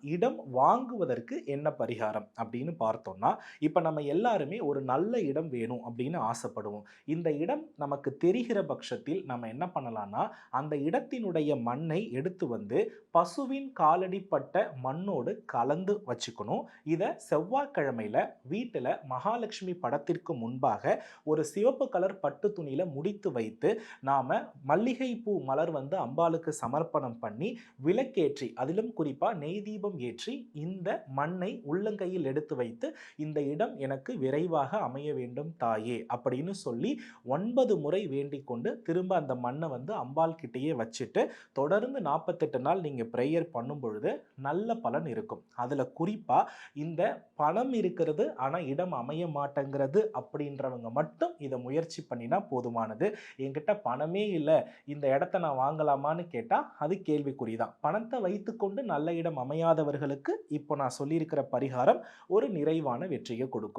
இடம் வாங்குவதற்கு என்ன பரிகாரம் அப்படின்னு பார்த்தோம்னா, இப்ப நம்ம எல்லாருமே ஒரு நல்ல இடம் வேணும் அப்படின்னு ஆசைப்படுவோம். இந்த இடம் நமக்கு தெரிகிற பட்சத்தில் நம்ம என்ன பண்ணலாம்னா, அந்த இடத்தினுடைய மண்ணை எடுத்து வந்து பசுவின் காலடி பட்ட மண்ணோடு கலந்து வச்சுக்கணும். இத செவ்வாய்க்கிழமையில வீட்டில மகாலட்சுமி படத்திற்கு முன்பாக ஒரு சிவப்பு கலர் பட்டு துணியில முடித்து வைத்து, நாம மல்லிகை பூ மலர் வந்து அம்பாளுக்கு சமர்ப்பணம் பண்ணி, விளக்கேற்றி அதிலும் குறிப்பா நெய் தீபம் ஏற்றி இந்த மண்ணை உள்ளங்கையில் எடுத்து வைத்து, இந்த இடம் எனக்கு விரைவாக அமைய வேண்டும் தாயே அப்படின்னு சொல்லி 9 முறை வேண்டிக் கொண்டு திரும்ப அந்த மண்ணை வந்து அம்பாள் கிட்டேயே வச்சுட்டு தொடர்ந்து 48 நாள் நீங்க பிரேயர் பண்ணும் பொழுது நல்ல பலன் இருக்கும். அதுல குறிப்பா இந்த பணம் இருக்கிறது ஆனா இடம் அமைய மாட்டேங்கிறது அப்படின்றவங்க மட்டும் இதை முயற்சி பண்ணினா போதுமானது. என்கிட்ட பணமே இல்லை, இந்த இடத்த நான் வாங்கலாமான்னு கேட்டா அது கேள்விக்குறிதான். பணத்தை வைத்துக்கொண்டு நல்ல இடம் அமையாதவர்களுக்கு இப்போ நான் சொல்லியிருக்கிற பரிகாரம் ஒரு நிறைவான வெற்றியை கொடுக்கும்.